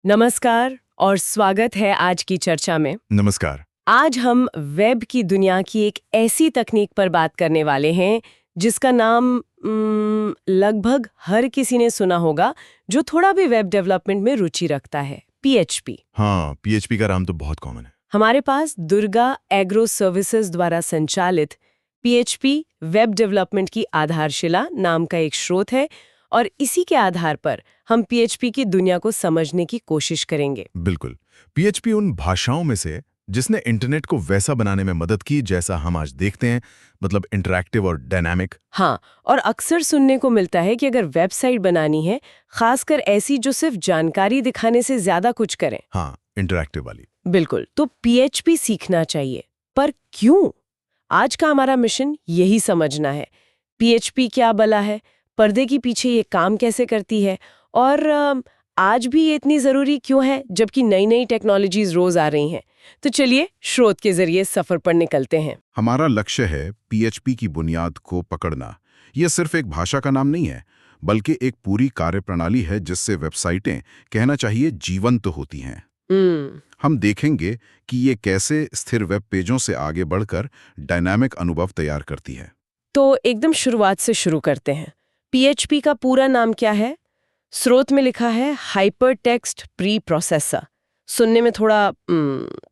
नमस्कार और स्वागत है आज की चर्चा में। नमस्कार। आज हम वेब की दुनिया की एक ऐसी तकनीक पर बात करने वाले हैं जिसका नाम लगभग हर किसी ने सुना होगा जो थोड़ा भी वेब डेवलपमेंट में रुचि रखता है, पीएचपी। हाँ, पीएचपी का नाम तो बहुत कॉमन है। हमारे पास दुर्गा एग्रो सर्विसेज द्वारा संचालित पीएचपी वेब डेवलपमेंट की आधारशिला नाम का एक स्रोत है और इसी के आधार पर हम पीएचपी की दुनिया को समझने की कोशिश करेंगे। बिल्कुल। पीएचपी उन भाषाओं में से जिसने इंटरनेट को वैसा बनाने में मदद की जैसा हम आज देखते हैं, मतलब इंटरैक्टिव और डायनामिक। हाँ, और अक्सर सुनने को मिलता है कि अगर वेबसाइट बनानी है, खासकर ऐसी जो सिर्फ जानकारी दिखाने से ज्यादा कुछ करे। हाँ, इंटरैक्टिव वाली। बिल्कुल, तो पीएचपी सीखना चाहिए। पर क्यों? आज का हमारा मिशन यही समझना है। पीएचपी क्या भला है, पर्दे के पीछे ये काम कैसे करती है और आज भी ये इतनी जरूरी क्यों है जबकि नई नई टेक्नोलॉजीज रोज आ रही हैं। तो चलिए स्रोत के जरिए सफर पर निकलते हैं। हमारा लक्ष्य है पीएचपी की बुनियाद को पकड़ना। यह सिर्फ एक भाषा का नाम नहीं है, बल्कि एक पूरी कार्यप्रणाली है जिससे वेबसाइटें, कहना चाहिए, जीवंत होती हैं। हम देखेंगे कि ये कैसे स्थिर वेब पेजों से आगे बढ़कर डायनामिक अनुभव तैयार करती है। तो एकदम शुरुआत से शुरू करते हैं। पीएचपी का पूरा नाम क्या है? स्रोत में लिखा है हाइपर टेक्स्ट प्री प्रोसेसर। सुनने में थोड़ा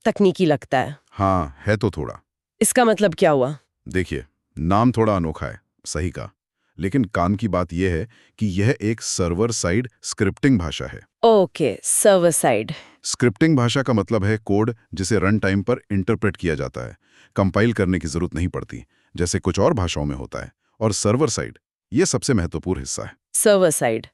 तकनीकी लगता है। हाँ, है तो थोड़ा। इसका मतलब क्या हुआ? देखिए, नाम थोड़ा अनोखा है, सही कहा, लेकिन काम की बात यह है कि यह एक सर्वर साइड स्क्रिप्टिंग भाषा है। Okay, server side. स्क्रिप्टिंग भाषा का मतलब है कोड जिसे रन टाइम पर इंटरप्रेट किया जाता है, कंपाइल करने की जरूरत नहीं पड़ती, जैसे कुछ और भाषाओं में होता है। और सर्वर साइड, ये सबसे महत्वपूर्ण हिस्सा है। सर्वर साइड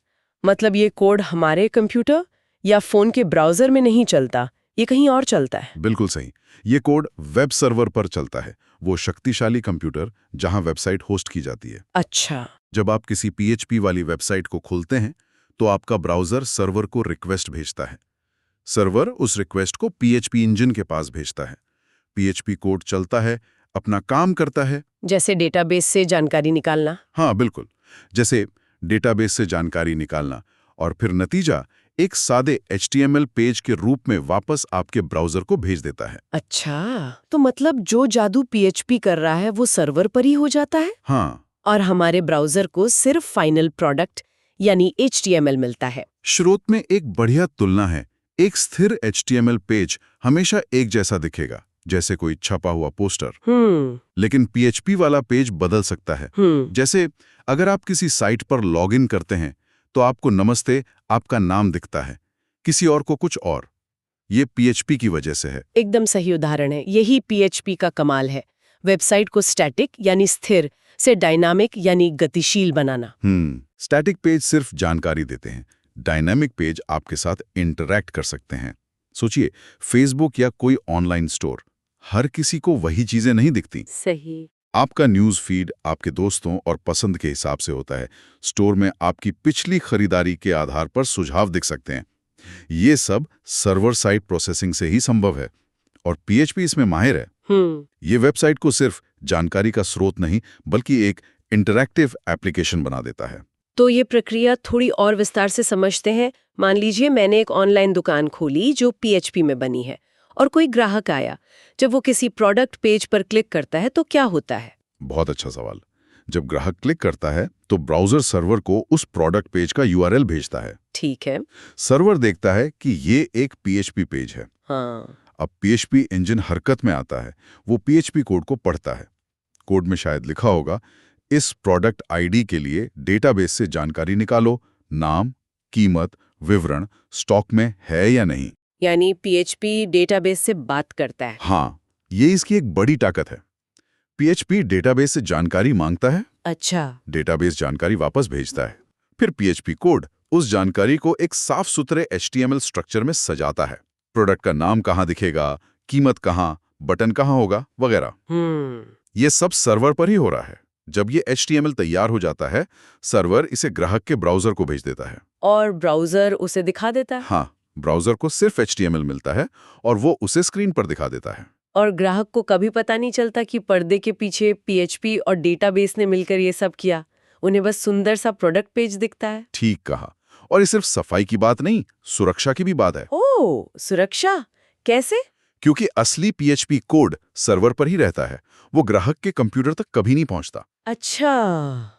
मतलब ये कोड हमारे कंप्यूटर या फोन के ब्राउजर में नहीं चलता, ये कहीं और चलता है। बिल्कुल सही। ये कोड वेब सर्वर पर चलता है, वो शक्तिशाली कंप्यूटर जहां वेबसाइट होस्ट की जाती है। अच्छा। जब आप किसी पीएचपी वाली वेबसाइट को खोलते हैं तो आपका ब्राउजर सर्वर को रिक्वेस्ट भेजता है। सर्वर उस रिक्वेस्ट को पीएचपी इंजन के पास भेजता है। पीएचपी कोड चलता है, अपना काम करता है। जैसे डेटाबेस से जानकारी निकालना। हाँ, बिल्कुल, जैसे डेटाबेस से जानकारी निकालना, और फिर नतीजा एक सादे HTML पेज के रूप में वापस आपके ब्राउजर को भेज देता है। अच्छा, तो मतलब जो जादू पीएचपी कर रहा है वो सर्वर पर ही हो जाता है? हाँ, और हमारे ब्राउजर को सिर्फ फाइनल प्रोडक्ट यानी HTML मिलता है। स्रोत में एक बढ़िया तुलना है। एक स्थिर HTML पेज हमेशा एक जैसा दिखेगा, जैसे कोई छपा हुआ पोस्टर। लेकिन पीएचपी वाला पेज बदल सकता है। जैसे अगर आप किसी साइट पर लॉगिन करते हैं तो आपको नमस्ते आपका नाम दिखता है, किसी और को कुछ और। ये पीएचपी की वजह से है। एकदम सही उदाहरण है। यही पीएचपी का कमाल है, वेबसाइट को स्टैटिक यानी स्थिर से डायनामिक यानी गतिशील बनाना। स्टैटिक पेज सिर्फ जानकारी देते हैं, डायनामिक पेज आपके साथ इंटरैक्ट कर सकते हैं। सोचिए, फेसबुक या कोई ऑनलाइन स्टोर, हर किसी को वही चीजें नहीं दिखती। सही। आपका न्यूज़ फीड आपके दोस्तों और पसंद के हिसाब से होता है। स्टोर में आपकी पिछली खरीदारी के आधार पर सुझाव दिख सकते हैं। ये सब सर्वर साइड प्रोसेसिंग से ही संभव है, और पीएचपी इसमें माहिर है। ये वेबसाइट को सिर्फ जानकारी का स्रोत नहीं, बल्कि एक इंटरैक्टिव एप्लीकेशन बना देता है। तो ये प्रक्रिया थोड़ी और विस्तार से समझते हैं। मान लीजिए मैंने एक ऑनलाइन दुकान खोली जो पीएचपी में बनी है, और कोई ग्राहक आया। जब वो किसी प्रोडक्ट पेज पर क्लिक करता है तो क्या होता है? बहुत अच्छा सवाल। जब ग्राहक क्लिक करता है तो ब्राउजर सर्वर को उस प्रोडक्ट पेज का यूआरएल भेजता है। ठीक है। सर्वर देखता है कि ये एक पीएचपी पेज है। हाँ। अब पीएचपी इंजन हरकत में आता है। वो पीएचपी कोड को पढ़ता है। कोड में शायद लिखा होगा, इस प्रोडक्ट आईडी के लिए डेटाबेस से जानकारी निकालो, नाम, कीमत, विवरण स्टॉक में है या नहीं। यानी पीएचपी डेटाबेस से बात करता है। हाँ, ये इसकी एक बड़ी ताकत है। पीएचपी डेटाबेस से जानकारी मांगता है। अच्छा। डेटाबेस जानकारी वापस भेजता है। फिर पीएचपी कोड उस जानकारी को एक साफ सुथरे HTML स्ट्रक्चर में सजाता है। प्रोडक्ट का नाम कहाँ दिखेगा, कीमत कहाँ, बटन कहाँ होगा, वगैरह। ये सब सर्वर पर ही हो रहा है। जब ये HTML तैयार हो जाता है, सर्वर इसे ग्राहक के ब्राउजर को भेज देता है, और ब्राउजर उसे दिखा देता है। हाँ, ब्राउजर को सिर्फ HTML मिलता है और वो उसे स्क्रीन पर दिखा देता है। और ग्राहक को कभी पता नहीं चलता कि पर्दे के पीछे पीएचपी और डेटाबेस ने मिलकर ये सब किया। उन्हें बस सुंदर सा प्रोडक्ट पेज दिखता है। ठीक कहा। और ये सिर्फ सफाई की बात नहीं, सुरक्षा की भी बात है। ओह, सुरक्षा कैसे? क्योंकि असली पीएचपी कोड सर्वर पर ही रहता है, वो ग्राहक के कंप्यूटर तक कभी नहीं पहुंचता। अच्छा।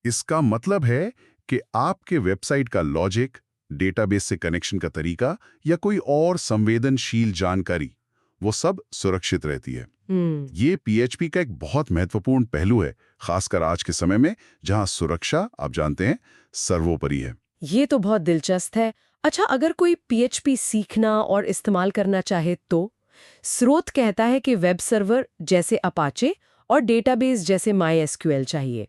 इसका मतलब है कि आपके वेबसाइट का लॉजिक, डेटाबेस से कनेक्शन का तरीका या कोई और संवेदनशील जानकारी, वो सब सुरक्षित रहती है। ये पीएचपी का एक बहुत महत्वपूर्ण पहलू है, खासकर आज के समय में जहां सुरक्षा, आप जानते हैं, सर्वोपरि है। ये तो बहुत दिलचस्प है। अच्छा, अगर कोई पीएचपी सीखना और इस्तेमाल करना चाहे तो? स्रोत कहता है कि वेब सर्वर जैसे अपाचे और डेटाबेस जैसे माईएसक्यूएल चाहिए।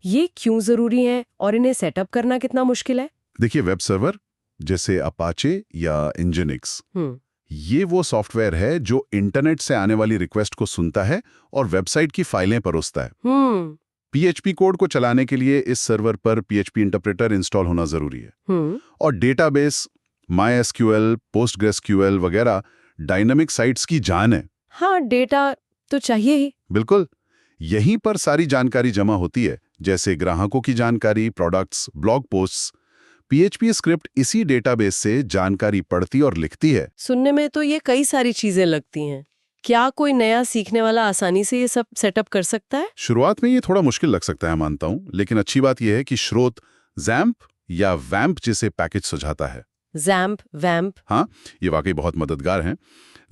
ये क्यों जरूरी है और इन्हें सेटअप करना कितना मुश्किल है? देखिए, वेब सर्वर जैसे अपाचे या इंजिनिक्स, ये वो सॉफ्टवेयर है जो इंटरनेट से आने वाली रिक्वेस्ट को सुनता है और वेबसाइट की फाइलें परोसता है। पीएचपी कोड को चलाने के लिए इस सर्वर पर पीएचपी इंटरप्रेटर इंस्टॉल होना जरूरी है। और डेटाबेस, माईएसक्यूएल, पोस्टग्रेसक्यूएल वगैरह डायनामिक साइट्स की जान है। हाँ, डेटा तो चाहिए ही। बिल्कुल, यहीं पर सारी जानकारी जमा होती है, जैसे ग्राहकों की जानकारी, products, blog posts. PHP script इसी डेटाबेस से जानकारी पढ़ती और लिखती है। सुनने में तो ये कई सारी चीजें लगती हैं। क्या कोई नया सीखने वाला आसानी से ये सब सेटअप कर सकता है? शुरुआत में ये थोड़ा मुश्किल लग सकता है, मानता हूं, लेकिन अच्छी बात यह है कि स्रोत जैम्प या वैम्प जैसे पैकेज सुझाता है। जैम्प, वैम्प? हाँ, ये वाकई बहुत मददगार हैं।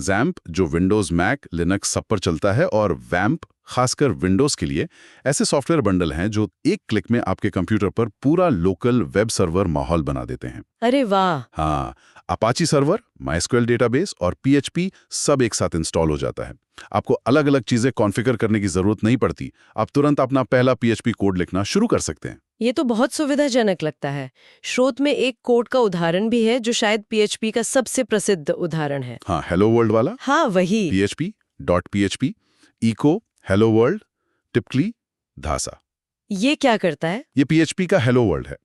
जैम्प जो विंडोज, मैक, लिनक्स सब पर चलता है, और वैम्प खासकर विंडोज के लिए ऐसे सॉफ्टवेयर बंडल हैं जो एक क्लिक में आपके कंप्यूटर पर पूरा लोकल वेब सर्वर माहौल बना देते हैं। अरे वाह! हाँ, अपाची सर्वर, माइस्क्वेल डेटाबेस और पीएचपी सब एक साथ इंस्टॉल हो जाता है। आपको अलग अलग चीजें कॉन्फ़िगर करने की जरूरत नहीं पड़ती। आप तुरंत अपना पहला पीएचपी कोड लिखना शुरू कर सकते हैं। ये तो बहुत सुविधाजनक लगता है। स्रोत में एक कोड का उदाहरण भी है जो शायद पीएचपी का सबसे प्रसिद्ध उदाहरण है। हाँ, हेलो वर्ल्ड वाला। हाँ, वही। php.php, echo, hello world, typically, धासा। ये क्या करता है? ये पीएचपी का हेलो वर्ल्ड है।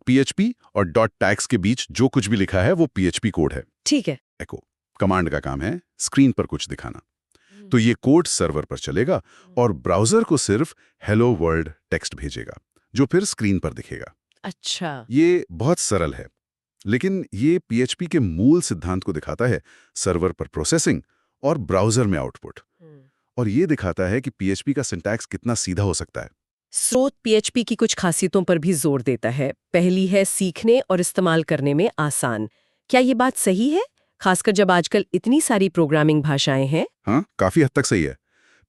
.php और .tags के बीच जो कुछ भी लिखा है वो पीएचपी कोड है। ठीक है। एको कमांड का काम है स्क्रीन पर कुछ दिखाना। तो ये कोड सर्वर पर चलेगा और ब्राउजर को सिर्फ हेलो वर्ल्ड टेक्स्ट भेजेगा, जो फिर स्क्रीन पर दिखेगा। अच्छा। ये बहुत सरल है, लेकिन ये पीएचपी के मूल सिद्धांत को दिखाता है, सर्वर पर प्रोसेसिंग और ब्राउजर में आउटपुट। और ये दिखाता है कि पीएचपी का सिंटैक्स कितना सीधा हो सकता है। स्रोत पीएचपी की कुछ खासियतों पर भी जोर देता है। पहली है सीखने और इस्तेमाल करने में आसान। क्या ये बात सही है, खासकर जब आजकल इतनी सारी प्रोग्रामिंग भाषाएं हैं? हाँ, काफी हद तक सही है।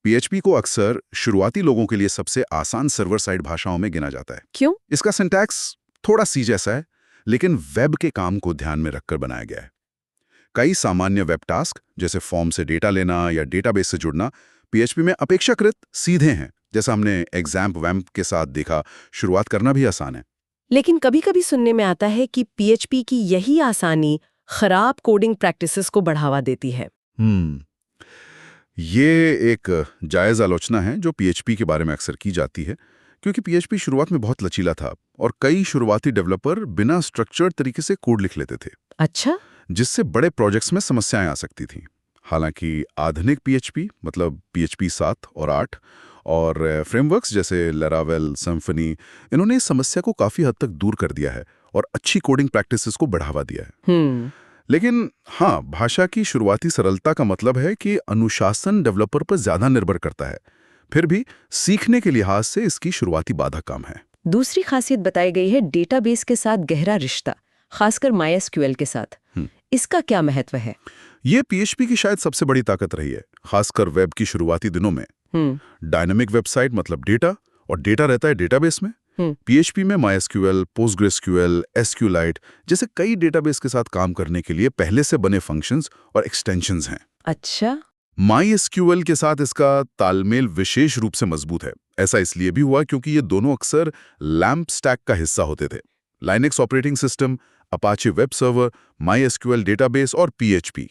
पीएचपी को अक्सर शुरुआती लोगों के लिए सबसे आसान सर्वर साइड भाषाओं में गिना जाता है। क्यों? इसका सिंटैक्स थोड़ा सी जैसा है, लेकिन वेब के काम को ध्यान में रखकर बनाया गया है। कई सामान्य वेब टास्क, जैसे फॉर्म से डेटा लेना या डेटाबेस से जुड़ना, पीएचपी में अपेक्षाकृत सीधे हैं। जैसा हमने एग्जाम्प वैम्प के साथ देखा, शुरुआत करना भी आसान है। लेकिन कभी-कभी सुनने में आता है कि पीएचपी की यही आसानी खराब कोडिंग प्रैक्टिसेस को बढ़ावा देती है। ये एक जायज़ आलोचना है जो पीएचपी के बारे में अक्सर की जाती है, क्योंकि पीएचपी शुरुआत में बहुत लचीला था और कई शुरुआती डेवलपर बिना स्ट्रक्चर्ड तरीके से कोड लिख लेते थे। अच्छा। जिससे बड़े प्रोजेक्ट्स में समस्याएं आ सकती थीं। हालांकि आधुनिक पीएचपी, मतलब पीएचपी 7 और 8 और फ्रेमवर्क्स जैसे लैरावेल, सिम्फनी, इन्होंने इस समस्या को काफ़ी हद तक दूर कर दिया है और अच्छी कोडिंग प्रैक्टिसेस को बढ़ावा दिया है। लेकिन हाँ, भाषा की शुरुआती सरलता का मतलब है कि अनुशासन डेवलपर पर ज़्यादा निर्भर करता है। फिर भी सीखने के लिहाज से इसकी शुरुआती बाधा कम है। दूसरी खासियत बताई गई है डेटाबेस के साथ गहरा रिश्ता, खासकर माईएसक्यूएल के साथ। इसका क्या महत्व है? ये पीएचपी की शायद सबसे बड़ी ताकत रही है, खासकर वेब की शुरुआती दिनों में। डायनामिक वेबसाइट मतलब डेटा, और डेटा रहता है डेटाबेस में। PHP में MySQL, PostgreSQL, SQLite जैसे कई डेटाबेस के साथ काम करने के लिए पहले से बने फंक्शंस और एक्सटेंशंस हैं। अच्छा। MySQL के साथ इसका तालमेल विशेष रूप से मजबूत है। ऐसा इसलिए भी हुआ क्योंकि ये दोनों अक्सर लैम्प स्टैक का हिस्सा होते थे। Linux operating system, Apache web server, MySQL database और PHP।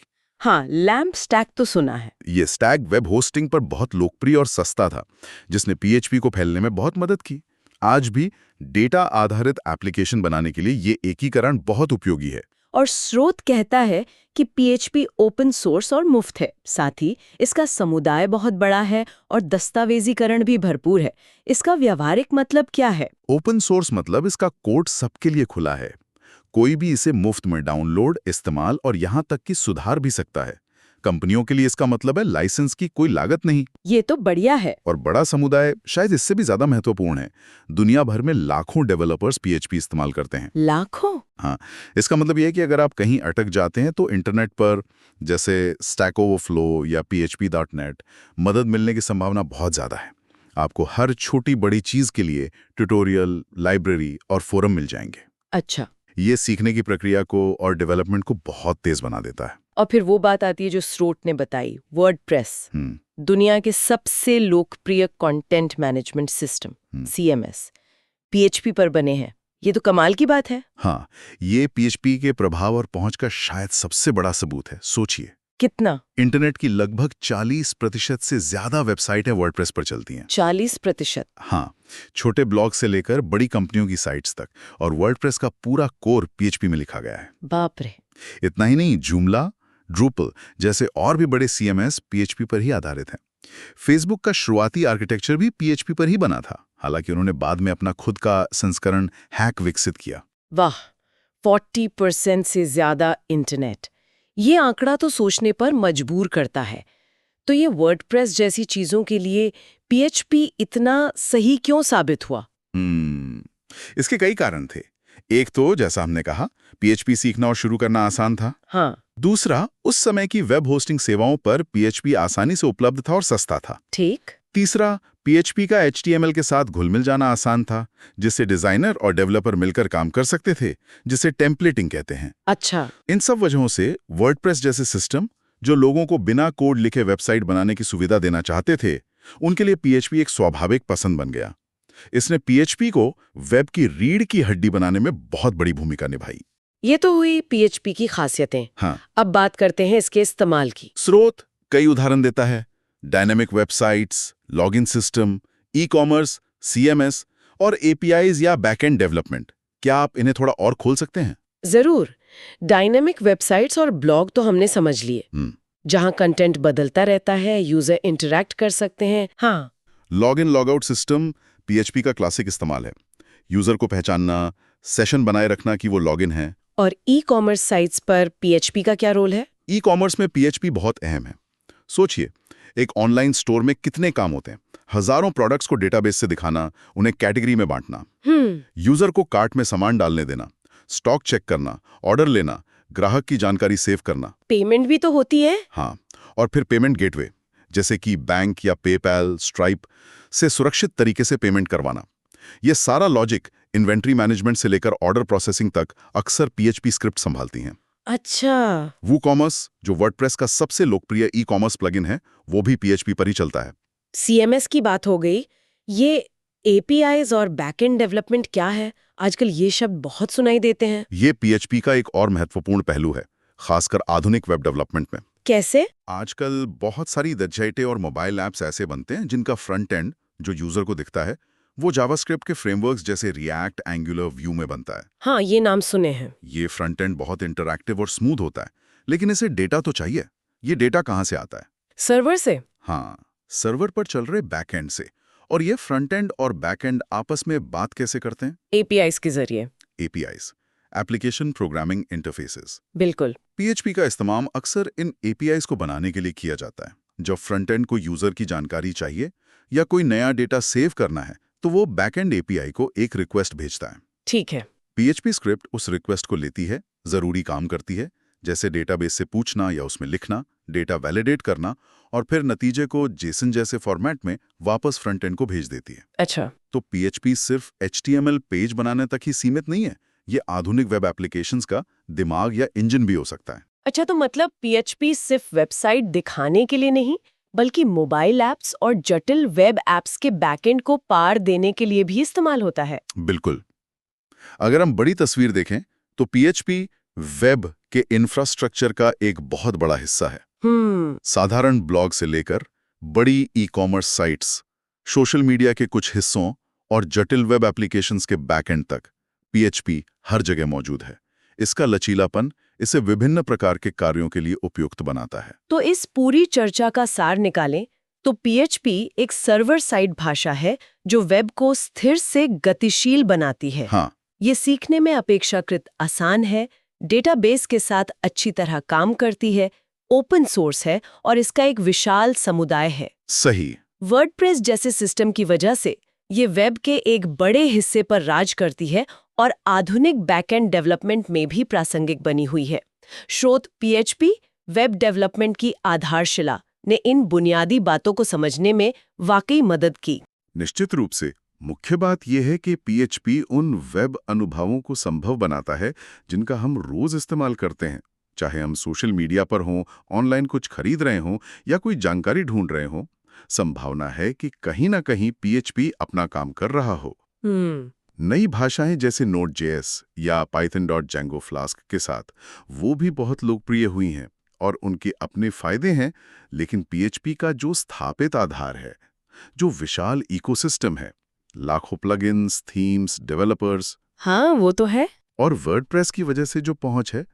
हाँ, लैम्प स्टैक तो सुना है। ये स्टैक वेब होस्टिंग पर बहुत लोकप्रिय और सस्ता था, जिसने PHP को फैलने में बहुत मदद की। आज भी डेटा आधारित एप्लीकेशन बनाने के लिए ये एकीकरण बहुत उपयोगी है। और स्रोत कहता है कि PHP ओपन सोर्स और मुफ्त है। साथ ही इसका समुदाय बहुत बड़ा है और दस्तावेजीकरण भी भरपूर है। इसका व्यावहारिक मतलब क्या है? ओपन सोर्स मतलब इसका कोड सबके लिए खुला है। कोई भी इसे मुफ्त में डाउनलोड, इस्तेमाल और यहाँ तक कि सुधार भी सकता है। कंपनियों के लिए इसका मतलब है लाइसेंस की कोई लागत नहीं। ये तो बढ़िया है। और बड़ा समुदाय शायद इससे भी ज्यादा महत्वपूर्ण है। दुनिया भर में लाखों डेवलपर्स PHP इस्तेमाल करते हैं। लाखों? हाँ, इसका मतलब यह है कि अगर आप कहीं अटक जाते हैं तो इंटरनेट पर जैसे स्टैक ओवरफ्लो या php.net मदद मिलने की संभावना बहुत ज्यादा है। आपको हर छोटी बड़ी चीज के लिए ट्यूटोरियल, लाइब्रेरी और फोरम मिल जाएंगे। अच्छा। ये सीखने की प्रक्रिया को और डेवलपमेंट को बहुत तेज बना देता है। और फिर वो बात आती है जो स्रोत ने बताई, वर्डप्रेस। दुनिया के सबसे लोकप्रिय content management system, CMS, PHP पर बने हैं। ये तो कमाल की बात है। हाँ, ये PHP के प्रभाव और पहुंच का शायद सबसे बड़ा सबूत है। सोचिए, कितना? इंटरनेट की लगभग 40% से ज्यादा वेबसाइटें वर्डप्रेस पर चलती हैं। 40%? हाँ, छोटे ब्लॉग से लेकर बड़ी कंपनियों की साइट्स तक, और वर्डप्रेस का पूरा कोर PHP में लिखा गया है। बाप रे। इतना ही नहीं, जूमला, ड्रूपल जैसे और भी बड़े CMS PHP पर ही आधारित हैं। फेसबुक का शुरुआती आर्किटेक्चर भी PHP पर ही बना था, हालांकि उन्होंने बाद में अपना खुद का संस्करण हैक विकसित किया। वाह, 40% से ज्यादा इंटरनेट। ये आंकड़ा तो सोचने पर मजबूर करता है। तो ये वर्डप्रेस जैसी चीजों के लिए PHP इतना सही क्यों साबित हुआ? इसके कई कारण थे। एक तो जैसा हमने कहा, PHP सीखना और शुरू करना आसान था। हाँ। दूसरा, उस समय की वेब होस्टिंग सेवाओं पर PHP आसानी से उपलब्ध था और सस्ता था। ठीक। तीसरा, PHP का HTML के साथ घुल-मिल जाना आसान था, जिससे डिजाइनर और डेवलपर मिलकर काम कर सकते थे, जिसे टेम्पलेटिंग कहते हैं। अच्छा। इन सब वजहों से वर्डप्रेस जैसे सिस्टम, जो लोगों को बिना कोड लिखे वेबसाइट बनाने की सुविधा देना चाहते थे, उनके लिए PHP एक स्वाभाविक पसंद बन गया। इसने PHP को वेब की रीढ़ की हड्डी बनाने में बहुत बड़ी भूमिका निभाई। ये तो हुई PHP की खासियतें। हाँ, अब बात करते हैं इसके इस्तेमाल की। स्रोत कई उदाहरण देता है। Dynamic websites, login system, ecommerce, CMS और APIs या बैकएंड डेवलपमेंट। क्या आप इन्हें थोड़ा और खोल सकते हैं? जरूर। डायनामिक वेबसाइट्स और ब्लॉग तो हमने समझ लिए, जहां कंटेंट बदलता रहता है, यूजर इंटरैक्ट कर सकते हैं। हाँ। लॉगिन लॉगआउट सिस्टम PHP का क्लासिक इस्तेमाल है। यूजर को पहचानना, सेशन बनाए रखना कि वो लॉगिन है। और ई-कॉमर्स साइट्स पर PHP का क्या रोल है? ई-कॉमर्स में PHP बहुत अहम है। सोचिए, एक ऑनलाइन स्टोर में कितने काम होते हैं। हजारों प्रोडक्ट्स को डेटाबेस से दिखाना, उन्हें कैटेगरी में बांटना, यूजर को कार्ट में सामान डालने देना, स्टॉक चेक करना, ऑर्डर लेना, ग्राहक की जानकारी सेव करना। पेमेंट भी तो होती है। हाँ, और फिर पेमेंट गेटवे जैसे कि बैंक या पेपैल, स्ट्राइप से सुरक्षित तरीके से पेमेंट करवाना। यह सारा लॉजिक इन्वेंट्री मैनेजमेंट से लेकर ऑर्डर प्रोसेसिंग तक अक्सर PHP स्क्रिप्ट संभालती हैं। अच्छा। वूकॉमर्स, जो वर्डप्रेस का सबसे लोकप्रिय ई-कॉमर्स प्लगइन है, वो भी PHP पर ही चलता है। CMS की बात हो गई। ये APIs और बैकएंड डेवलपमेंट क्या है? आजकल ये शब्द बहुत सुनाई देते हैं। ये PHP का एक और महत्वपूर्ण पहलू है, खासकर आधुनिक वेब डेवलपमेंट में। कैसे? आजकल बहुत सारी वेबसाइटें और मोबाइल ऐप्स ऐसे बनते हैं जिनका फ्रंट एंड, जो यूजर को दिखता है, वो जावास्क्रिप्ट के फ्रेमवर्क्स जैसे रिएक्ट, एंगुलर, व्यू में बनता है। हाँ, ये नाम सुने हैं। ये फ्रंट एंड बहुत इंटरैक्टिव और स्मूथ होता है, लेकिन इसे डेटा तो चाहिए। ये डेटा कहाँ से आता है? सर्वर से। हाँ, सर्वर पर चल रहे बैकएंड से। और ये फ्रंट एंड और बैकएंड आपस में बात कैसे करते हैं? APIs के जरिए। APIs, application programming interfaces. बिल्कुल। PHP का इस्तेमाल अक्सर इन APIs को बनाने के लिए किया जाता है। जब फ्रंट एंड को यूजर की जानकारी चाहिए या कोई नया डेटा सेव करना है, तो वो बैकएंड API को एक रिक्वेस्ट भेजता है। ठीक है। PHP स्क्रिप्ट उस रिक्वेस्ट को लेती है, जरूरी काम करती है, जैसे डेटाबेस से पूछना या उसमें लिखना, डेटा वैलिडेट करना, और फिर नतीजे को JSON जैसे फॉर्मेट में वापस फ्रंट एंड को भेज देती है। अच्छा। तो PHP सिर्फ HTML पेज बनाने तक ही सीमित नहीं है। ये आधुनिक वेब एप्लीकेशंस का दिमाग या इंजन भी हो सकता है। अच्छा, तो मतलब PHP सिर्फ वेबसाइट दिखाने के लिए नहीं, बल्कि मोबाइल ऐप्स और जटिल वेब ऐप्स के बैकएंड को पार देने के लिए भी इस्तेमाल होता है। बिल्कुल। अगर हम बड़ी तस्वीर देखें तो PHP वेब के इंफ्रास्ट्रक्चर का एक बहुत बड़ा हिस्सा है। साधारण ब्लॉग से लेकर बड़ी ई-कॉमर्स साइट्स, सोशल मीडिया के कुछ हिस्सों और जटिल वेब एप्लीकेशंस के बैकएंड तक PHP हर जगह मौजूद है। इसका लचीलापन इसे विभिन्न प्रकार के कार्यों के लिए उपयुक्त बनाता है। तो इस पूरी चर्चा का सार निकालें तो PHP एक सर्वर साइड भाषा है जो वेब को स्थिर से गतिशील बनाती है। हाँ, ये सीखने में अपेक्षाकृत आसान है, डेटाबेस के साथ अच्छी तरह काम करती है, ओपन सोर्स है और इसका एक विशाल समुदाय है। सही। वर्डप्रेस जैसे सिस्टम की वजह से ये वेब के एक बड़े हिस्से पर राज करती है और आधुनिक बैकएंड डेवलपमेंट में भी प्रासंगिक बनी हुई है। स्रोत PHP वेब डेवलपमेंट की आधारशिला ने इन बुनियादी बातों को समझने में वाकई मदद की। निश्चित रूप से मुख्य बात यह है कि PHP उन वेब अनुभवों को संभव बनाता है जिनका हम रोज इस्तेमाल करते हैं, चाहे हम सोशल मीडिया पर हों, ऑनलाइन कुछ खरीद रहे हों या कोई जानकारी ढूंढ रहे हों। संभावना है कि कहीं ना कहीं PHP अपना काम कर रहा हो। नई भाषाएं जैसे Node.js या Python.Django Flask के साथ वो भी बहुत लोकप्रिय हुई हैं और उनके अपने फायदे हैं, लेकिन PHP का जो स्थापित आधार है, जो विशाल इकोसिस्टम है, लाखों प्लगइन्स, थीम्स, डेवलपर्स, हाँ, वो तो है। और वर्डप्रेस की वजह से जो पहुंच है,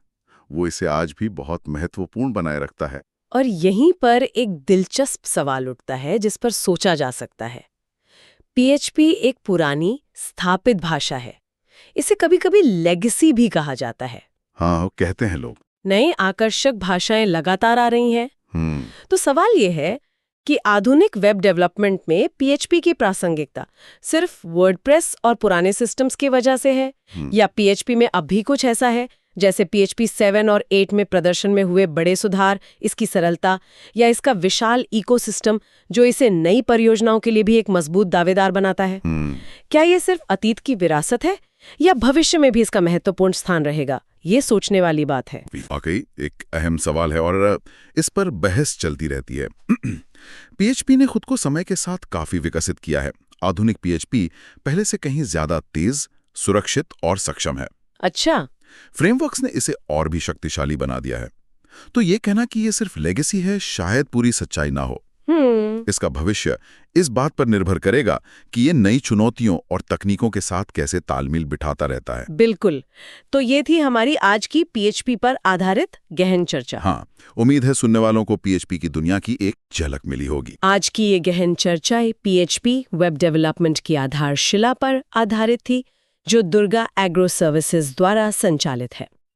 वो इसे आज भी बहुत महत्वपूर्ण बनाए रखता है। और यहीं पर एक दिलचस्प सवाल उठता है जिस पर सोचा जा सकता है। PHP एक पुरानी स्थापित भाषा है। इसे कभी-कभी लेगेसी भी कहा जाता है। हाँ, कहते हैं लोग। नए आकर्षक भाषाएं लगातार आ रही हैं। तो सवाल ये है कि आधुनिक वेब डेवलपमेंट में PHP की प्रासंगिकता सिर्फ वर्डप्रेस और पुराने सिस्टम्स की वजह से है, या PHP में अब भी कुछ ऐसा है जैसे PHP 7 और 8 में प्रदर्शन में हुए बड़े सुधार, इसकी सरलता या इसका विशाल इकोसिस्टम जो इसे नई परियोजनाओं के लिए भी एक मजबूत दावेदार बनाता है? क्या ये सिर्फ अतीत की विरासत है या भविष्य में भी इसका महत्वपूर्ण स्थान रहेगा? ये सोचने वाली बात है। वाकई एक अहम सवाल है और इस पर बहस चलती रहती है। PHP ने खुद को समय के साथ काफी विकसित किया है। आधुनिक PHP पहले से कहीं ज्यादा तेज, सुरक्षित और सक्षम है। अच्छा। फ्रेमवर्क्स ने इसे और भी शक्तिशाली बना दिया है। तो ये कहना कि ये सिर्फ लेगेसी है शायद पूरी सच्चाई ना हो। इसका भविष्य इस बात पर निर्भर करेगा कि ये नई चुनौतियों और तकनीकों के साथ कैसे तालमेल बिठाता रहता है। बिल्कुल। तो ये थी हमारी आज की PHP पर आधारित गहन चर्चा। हाँ, उम्मीद है सुनने वालों को PHP की दुनिया की एक झलक मिली होगी। आज की ये गहन चर्चा PHP वेब डेवलपमेंट की आधारशिला पर आधारित थी, जो दुर्गा एग्रो सर्विसेज द्वारा संचालित है।